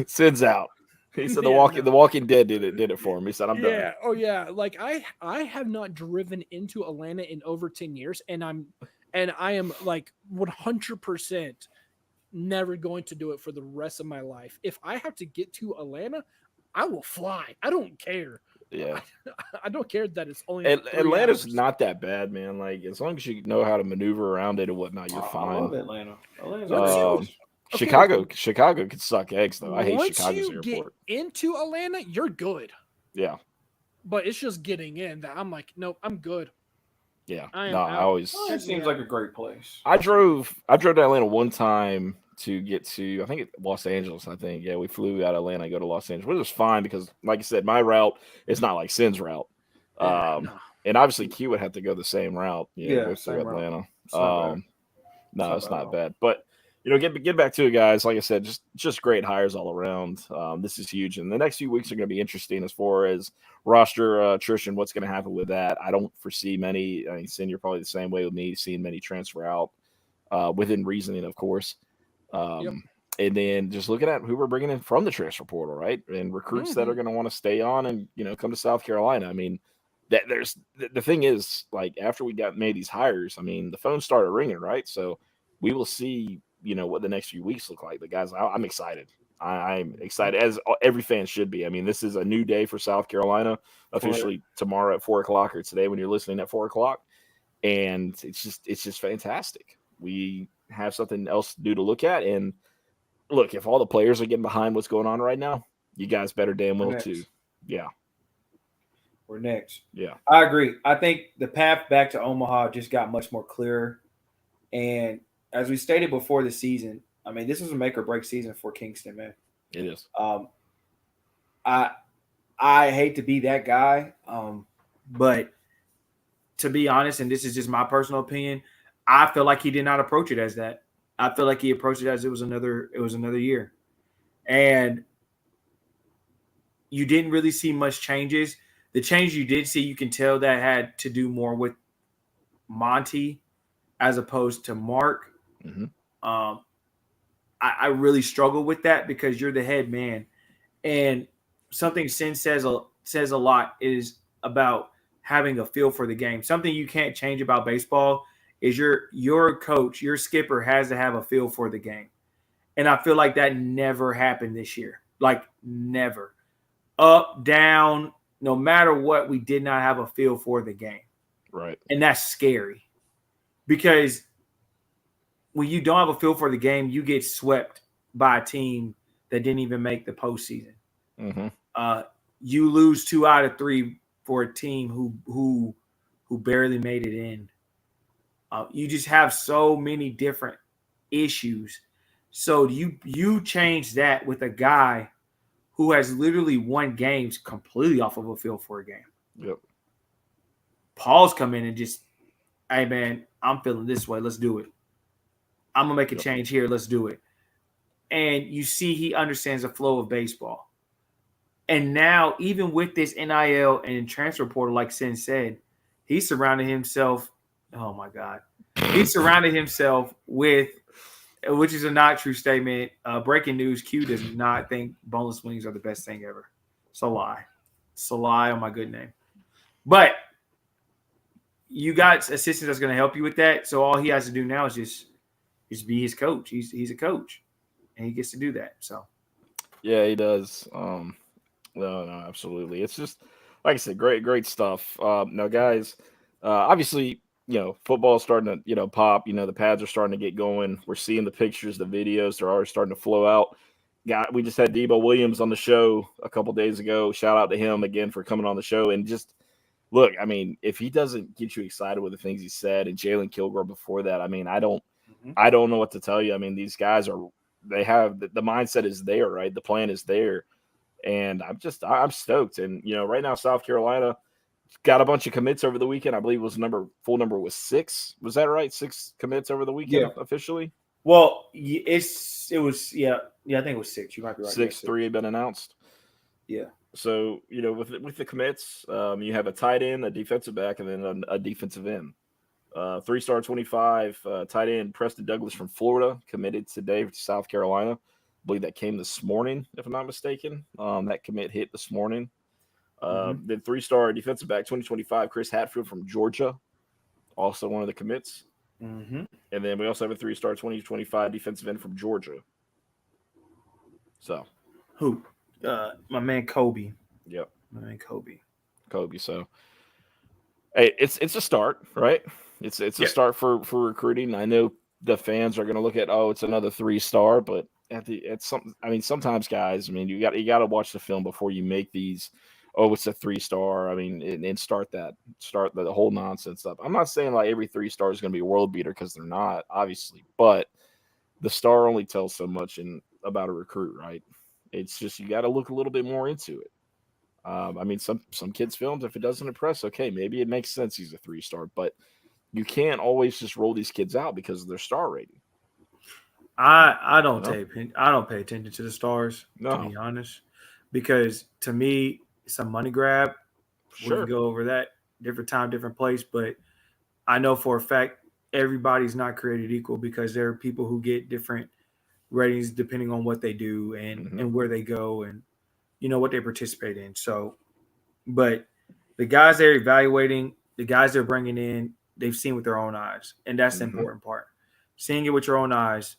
A: Sin's out. He said The Walking Dead did it for him. He said, I'm done.
C: Yeah. Oh yeah. Like I have not driven into Atlanta in over 10 years, and I am like 100% never going to do it for the rest of my life. If I have to get to Atlanta, I will fly. I don't care.
A: Yeah.
C: I don't care that it's only
A: Atlanta's not that bad, man. Like, as long as you know how to maneuver around it and whatnot, you're fine.
B: I love Atlanta.
A: Chicago could suck eggs, though. I hate Chicago's airport.
C: Once you get into Atlanta, you're good.
A: Yeah.
C: But it's just getting in that I'm like, nope, I'm good.
A: Yeah.
B: It seems like a great place.
A: I drove to Atlanta one time to get to, I think, Los Angeles. I think, yeah, we flew out of Atlanta to go to Los Angeles, which was fine because, like I said, my route is not like Sin's route. And obviously Q would have to go the same route. Go through Atlanta. It's not bad. But get back to it, guys. Like I said, just great hires all around. This is huge, and the next few weeks are going to be interesting as far as roster attrition. What's going to happen with that? I don't foresee many. I mean, Sin, you're probably the same way with me, seeing many transfer out within reasoning, of course. And then just looking at who we're bringing in from the transfer portal, right? And recruits that are going to want to stay on and come to South Carolina. I mean, the thing is, like, after we made these hires, I mean, the phone started ringing, right? So we will see, what the next few weeks look like. The guys, I'm excited. I'm excited, as every fan should be. I mean, this is a new day for South Carolina, officially tomorrow at 4:00 or today when you're listening at 4:00, and it's just fantastic. We have something else new to look at, and look, if all the players are getting behind what's going on right now, you guys better damn well too. Yeah.
B: We're next.
A: Yeah.
B: I agree. I think the path back to Omaha just got much more clear. And as we stated before the season, I mean, this was a make or break season for Kingston, man.
A: It is.
B: I hate to be that guy, but to be honest, and this is just my personal opinion, I feel like he did not approach it as that. I feel like he approached it as it was another year. And you didn't really see much changes. The change you did see, you can tell that had to do more with Monty as opposed to Mark.
A: Mm-hmm.
B: I really struggle with that because you're the head man. And something Sin says a lot is about having a feel for the game. Something you can't change about baseball is your coach, your skipper has to have a feel for the game. And I feel like that never happened this year. Like, never. Up, down, no matter what, we did not have a feel for the game.
A: Right.
B: And that's scary. Because when you don't have a feel for the game, you get swept by a team that didn't even make the postseason.
A: Mm-hmm.
B: You lose 2 out of 3 for a team who barely made it in. You just have so many different issues. So you change that with a guy who has literally won games completely off of a feel for a game.
A: Yep.
B: Paul's come in and just, hey, man, I'm feeling this way. Let's do it. I'm going to make a change here. Let's do it. And you see he understands the flow of baseball. And now, even with this NIL and transfer portal, like Sin said, he surrounded himself. Oh, my God. He surrounded himself with, which is a not true statement. Breaking news, Q does not think boneless wings are the best thing ever. It's a lie. It's a lie on my good name. But you got assistants that's going to help you with that. So all he has to do now is just be his coach. He's a coach, and he gets to do that. So,
A: yeah, he does. No, absolutely. It's just, like I said, great stuff. Now, guys, obviously, football is starting to, pop. The pads are starting to get going. We're seeing the pictures, the videos. They're already starting to flow out. we just had Debo Williams on the show a couple days ago. Shout out to him again for coming on the show. And just look, I mean, if he doesn't get you excited with the things he said, and Jalen Kilgore before that, I mean, I don't know what to tell you. I mean, these guys they have the mindset is there, right? The plan is there, and I'm stoked. And right now South Carolina got a bunch of commits over the weekend. I believe full number was 6. Was that right? 6 commits over the weekend officially.
B: Well, I think it was 6. You might be right.
A: 6, 3 have been announced.
B: Yeah.
A: So with the commits, you have a tight end, a defensive back, and then a defensive end. 3-star 25 tight end Preston Douglas from Florida committed today to South Carolina. I believe that came this morning, if I'm not mistaken. That commit hit this morning. Then 3-star defensive back 2025 Chris Hatfield from Georgia, also one of the commits. And then we also have a 3-star 2025 defensive end from Georgia. So
B: who? My man Kobe.
A: Yep.
B: My man Kobe.
A: So hey, it's a start, right? It's a start for recruiting. I know the fans are going to look at, it's another 3-star, but sometimes guys, I mean, you got to watch the film before you make these. It's a 3-star. I mean, and start the whole nonsense up. I'm not saying like every 3-star is going to be a world beater, because they're not, obviously, but the star only tells so much about a recruit, right? It's just, you got to look a little bit more into it. I mean, some kids' films, if it doesn't impress, okay, maybe it makes sense he's a 3-star, but you can't always just roll these kids out because of their star rating.
B: I don't pay attention to the stars, to be honest, because to me it's a money grab.
A: Sure.
B: We can go over that different time, different place, but I know for a fact everybody's not created equal, because there are people who get different ratings depending on what they do and where they go and what they participate in. So, but the guys they're evaluating, the guys they're bringing in, they've seen with their own eyes, and that's the important part. Seeing it with your own eyes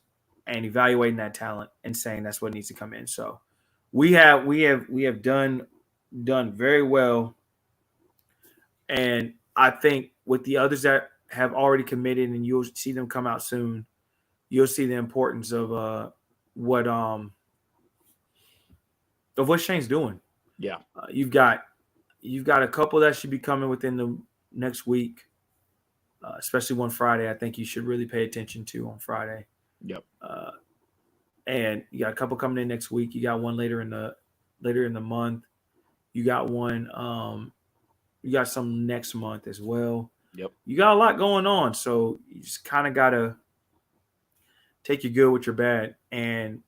B: and evaluating that talent and saying that's what needs to come in. So, we have done very well, and I think with the others that have already committed, and you'll see them come out soon, you'll see the importance of what Shane's doing.
A: Yeah,
B: you've got a couple that should be coming within the next week, especially one Friday. I think you should really pay attention to on Friday.
A: Yep.
B: And you got a couple coming in next week. You got one later in the month. You got one. You got some next month as well.
A: Yep.
B: You got a lot going on, so you just kind of gotta take your good with your bad and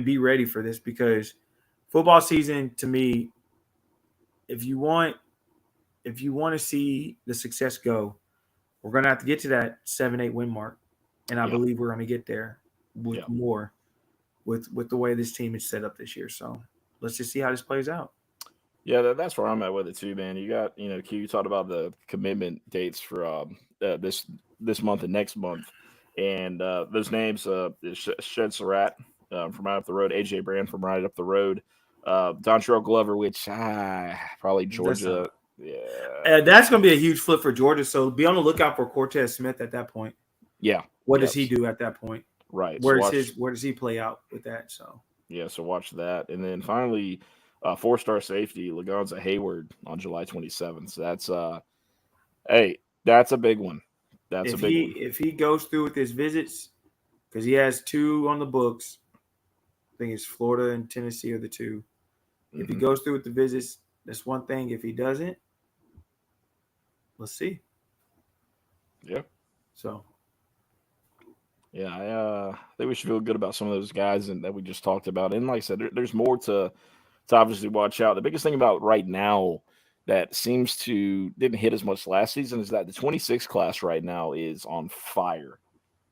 B: be ready for this, because football season, to me, if you want to see the success go, we're going to have to get to that 7-8 win mark, and I believe we're going to get there with more with the way this team is set up this year. So let's just see how this plays out.
A: Yeah, that's where I'm at with it too, man. You got, Q, you talked about the commitment dates for this month and next month, and those names: Shed Surratt from right up the road, AJ Brand from right up the road, Dontrell Glover, which probably Georgia.
B: That's going to be a huge flip for Georgia. So be on the lookout for Cortez Smith at that point.
A: Yeah.
B: What does he do at that point?
A: Right.
B: Where does he play out with that? So
A: so watch that, and then finally. 4-star safety Lagonza Hayward on July 27th. So that's that's a big one. That's a big one.
B: If he goes through with his visits, because he has 2 on the books, I think it's Florida and Tennessee are the 2. If he goes through with the visits, that's one thing. If he doesn't, let's see.
A: Yeah.
B: So.
A: Yeah, I think we should feel good about some of those guys that we just talked about. And like I said, there's more to obviously watch out. The biggest thing about right now that didn't hit as much last season is that the 26 class right now is on fire.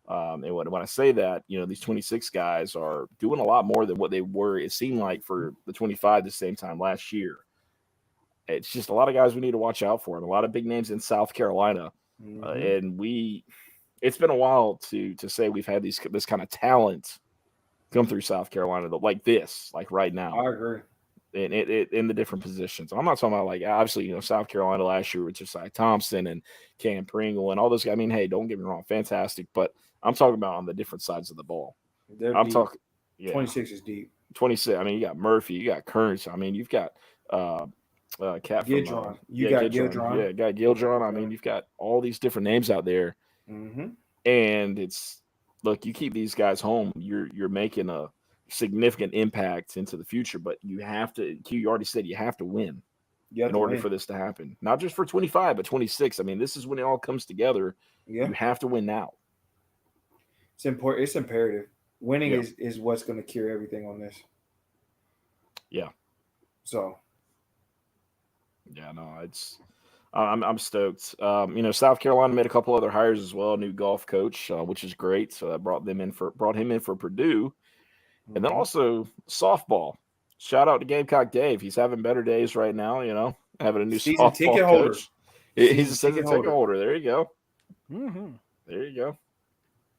A: And when I say that, these 26 guys are doing a lot more than what they were, it seemed like, for the 25 the same time last year. It's just a lot of guys we need to watch out for, and a lot of big names in South Carolina. And it's been a while to say we've had this kind of talent come through South Carolina, like right now.
B: I agree.
A: In the different positions. I'm not talking about, like, obviously, South Carolina last year with Josiah Thompson and Cam Pringle and all those guys. I mean, hey, don't get me wrong, fantastic, but I'm talking about on the different sides of the ball. I'm talking Yeah.
B: 26 is deep.
A: 26. I mean, you got Murphy, you got Kearns. I mean, you've got Cat
B: Gidron.
A: from
B: You got Gidron.
A: Yeah, you got Gildron. I mean, you've got all these different names out there,
B: Mm-hmm.
A: and it's look, you keep these guys home, you're making a significant impact into the future. But you have to. You already said you have to win in order for this to happen. Not just for 25, but 26. I mean, this is when it all comes together.
B: Yeah.
A: You have to win now.
B: It's important. It's imperative. Winning
A: Yeah.
B: is what's going to cure everything on this.
A: Yeah.
B: So.
A: Yeah, no, I'm stoked. South Carolina made a couple other hires as well. A new golf coach, which is great. So that brought him in for Purdue, and then also softball. Shout out to Gamecock Dave. He's having better days right now. Having a new
B: season
A: softball
B: ticket
A: coach.
B: Holder.
A: He's a season ticket holder. There you go.
C: Mm-hmm.
A: There you go.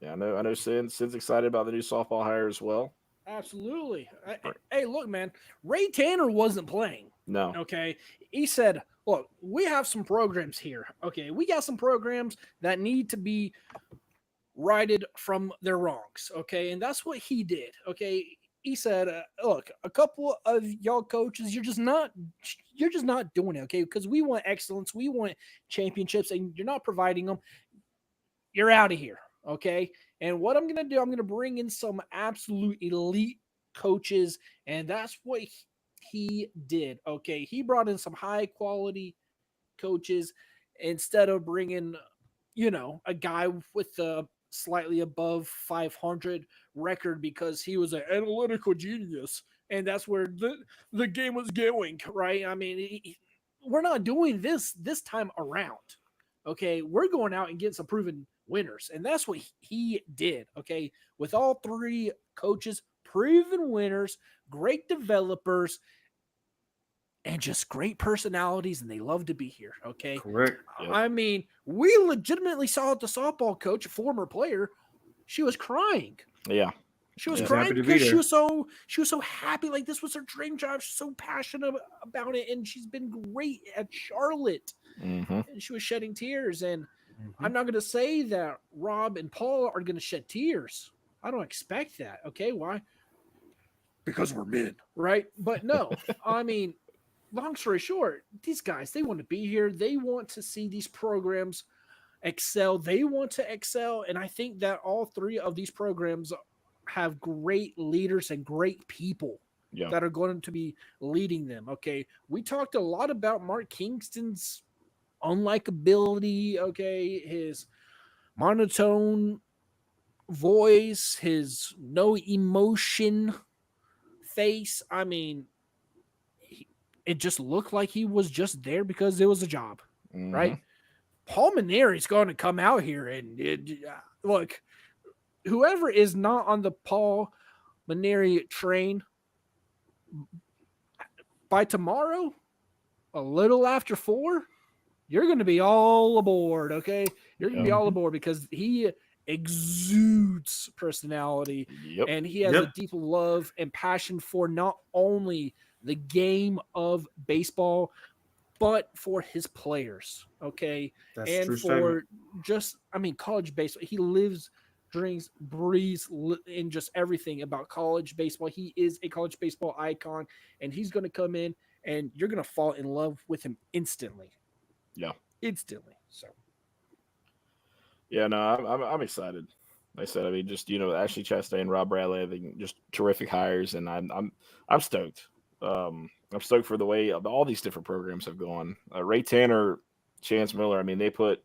A: Yeah, I know. Sid's excited about the new softball hire as well.
C: Absolutely. Hey, look, man. Ray Tanner wasn't playing.
A: No.
C: Okay. He said, look, we have some programs here. Okay. We got some programs that need to be righted from their wrongs. Okay. And that's what he did. Okay. He said, look, a couple of y'all coaches, you're just not doing it. Okay. Because we want excellence. We want championships, and you're not providing them. You're out of here. Okay. And what I'm going to do, I'm going to bring in some absolute elite coaches. And that's what he did. Okay. He brought in some high quality coaches instead of bringing, a guy with a slightly above 500 record because he was an analytical genius. And that's where the game was going. Right. I mean, we're not doing this time around. Okay. We're going out and getting some proven winners. And that's what he did. Okay. With all three coaches, proven winners, great developers, and just great personalities, and they love to be here. Okay.
B: Correct.
A: Yep.
C: I mean, we legitimately saw the softball coach, a former player, she was crying.
A: Yeah.
C: She was crying because she was so happy. Like, this was her dream job. She's so passionate about it, and she's been great at Charlotte.
A: Mm-hmm.
C: And she was shedding tears. And I'm not going to say that Rob and Paul are going to shed tears. I don't expect that. Okay, why? Because we're men, right? But no, I mean, long story short, these guys, they want to be here. They want to see these programs excel. They want to excel. And I think that all three of these programs have great leaders and great people that are going to be leading them. Okay. We talked a lot about Mark Kingston's unlikability. Okay. His monotone voice, his no emotion face. I mean, it just looked like he was just there because it was a job, right? Paul Maneri's going to come out here and look, whoever is not on the Paul Maneri train by tomorrow, a little after 4, you're going to be all aboard. Okay. You're going to be all aboard because he exudes personality and he has a deep love and passion for not only the game of baseball, but for his players. Okay.
B: That's
C: and
B: true
C: for statement. College baseball. He lives, drinks, breathes in just everything about college baseball. He is a college baseball icon, and he's going to come in and you're going to fall in love with him instantly.
A: Yeah.
C: Instantly. So.
A: Yeah, no, I'm excited. Like I said, I mean, just Ashley Chastain, Rob Bradley, I think just terrific hires, and I'm stoked. I'm stoked for the way all these different programs have gone. Ray Tanner, Chance Miller. I mean, they put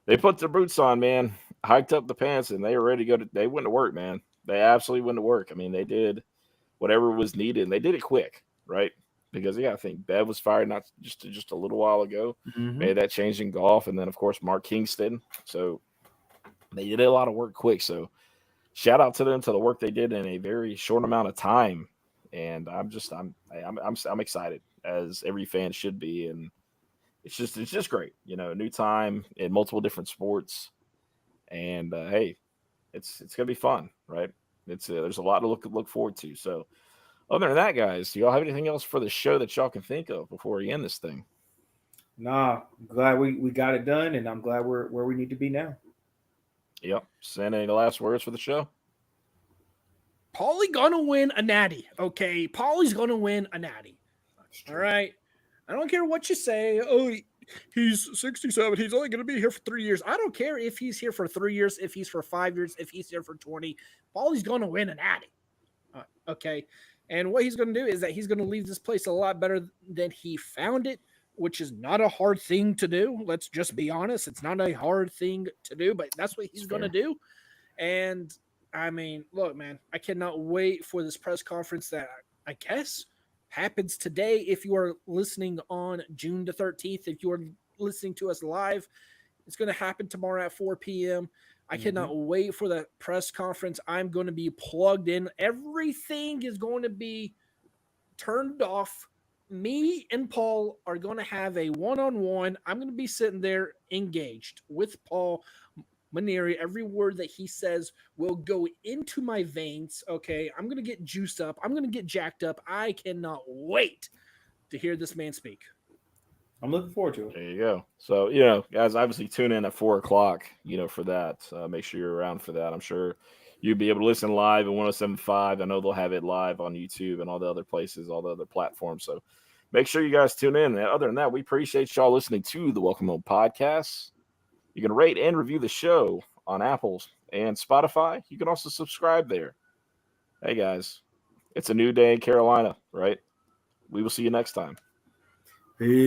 A: their boots on, man, hiked up the pants, and they were ready to go. They went to work, man. They absolutely went to work. I mean, they did whatever was needed, and they did it quick, right? Because I think Bev was fired not just a little while ago. Made that change in golf, and then of course Mark Kingston. So they did a lot of work quick. So shout out to them to the work they did in a very short amount of time. And I'm excited, as every fan should be, and it's just great. New time in multiple different sports, and hey, it's gonna be fun, right? There's a lot to look forward to. So. Other than that, guys, do y'all have anything else for the show that y'all can think of before we end this thing?
B: Nah, I'm glad we got it done, and I'm glad we're where we need to be now.
A: Yep. Send any last words for the show?
C: Paulie gonna win a natty. Okay, Paulie's gonna win a natty. All right. I don't care what you say. Oh, he's 67. He's only gonna be here for 3 years. I don't care if he's here for 3 years, if he's for 5 years, if he's here for 20. Paulie's gonna win a natty. Okay. And what he's gonna do is that he's gonna leave this place a lot better than he found it, which is not a hard thing to do. Let's just be honest. It's not a hard thing to do, but that's what he's going to do. And I mean, look, man, I cannot wait for this press conference that I guess happens today. If you are listening on June the 13th, if you are listening to us live, it's going to happen tomorrow at 4 p.m. I cannot wait for that press conference. I'm going to be plugged in. Everything is going to be turned off. Me and Paul are going to have a one-on-one. I'm going to be sitting there engaged with Paul Maneri. Every word that he says will go into my veins. Okay, I'm going to get juiced up. I'm going to get jacked up. I cannot wait to hear this man speak.
D: I'm looking forward to it.
A: There you go. So, guys, obviously tune in at 4:00, for that. Make sure you're around for that. I'm sure you'll be able to listen live at 107.5. I know they'll have it live on YouTube and all the other places, all the other platforms. So make sure you guys tune in. And other than that, we appreciate y'all listening to the Welcome Home Podcast. You can rate and review the show on Apple and Spotify. You can also subscribe there. Hey, guys, it's a new day in Carolina, right? We will see you next time.
B: Peace.